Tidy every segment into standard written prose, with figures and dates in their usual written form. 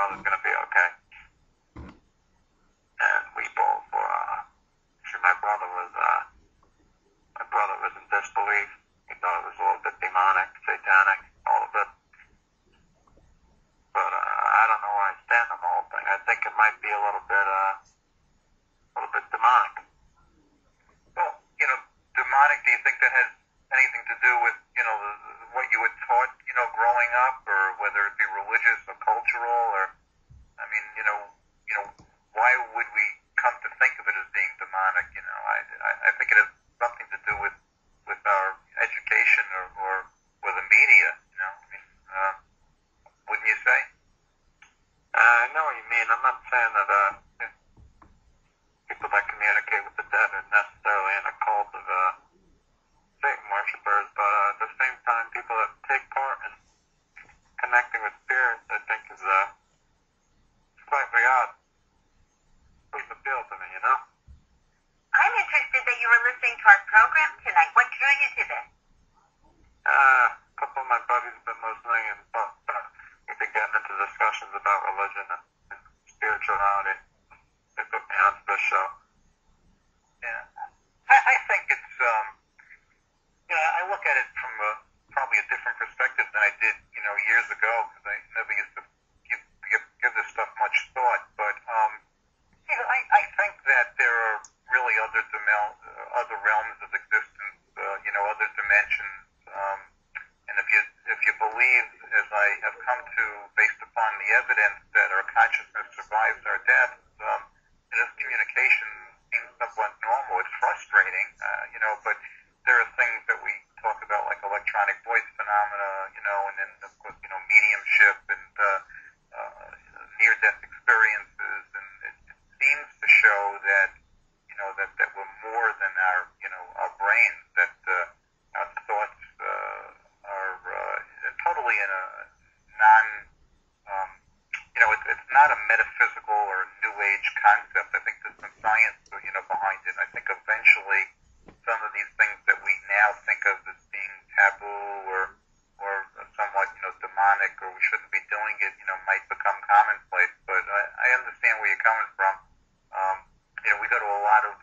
brother's gonna be okay. And we both were, actually my brother was in disbelief. He thought it was all a bit demonic, satanic, all of it. But I don't know where I stand on the whole thing. I think it might be a little bit demonic. Well, demonic, do you think that has anything to do with, what you were taught, growing up, or whether it be religious or cultural, or, I mean, why would we come to think of it as being demonic? I think it has something to do with our education or the media, wouldn't you say? I know what you mean. I'm not saying that people that communicate with the dead are necessarily in a cult of Satan worshippers, but at the same time, people that take part in connecting with spirits, I think, is slightly odd. Doesn't appeal to me, I'm interested that you were listening to our program tonight. What drew you to this? A couple of my buddies have been listening, and we've been getting into discussions about religion and spirituality. They put me onto this show. Yeah. I think it's, I look at it from probably a different perspective than I did, years ago, because I never used to give this stuff much thought. But, I think that there are really other realms of existence, other dimensions. And if you believe, as I have come to, based upon the evidence, that our consciousness survives our death, this communication seems somewhat normal. It's frustrating, but there are things that we talk about, like electronic voice phenomena, and then, of course, mediumship and near-death experiences, and it seems to show that, that we're more than our brains, that our thoughts are totally in a it's not a metaphysical or new age concept. I think there's some science, behind it. I think eventually some of these things that we now think of as being taboo or somewhat, demonic, or we shouldn't be doing it, might become commonplace. But I understand where you're coming from. We go to a lot of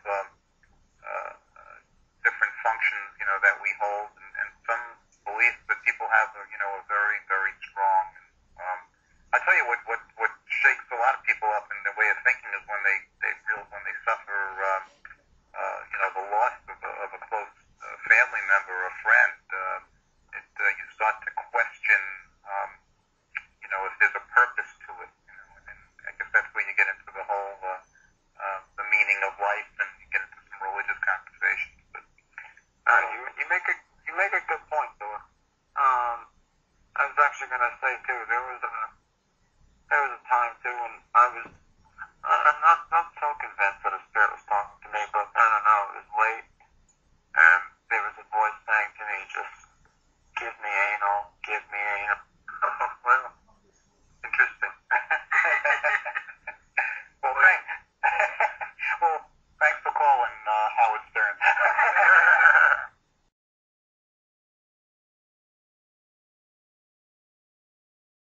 different functions, that we hold, and some beliefs that people have are, are very, very strong. I'll tell you what shakes a lot of people up in their way of thinking is when they suffer, the loss of a close family member or friend. You start to question, if there's a purpose to it. And I guess that's where you get into the whole the meaning of life, and you get into some religious conversations. But you make a good point, though. I was actually going to say too. There was a time too when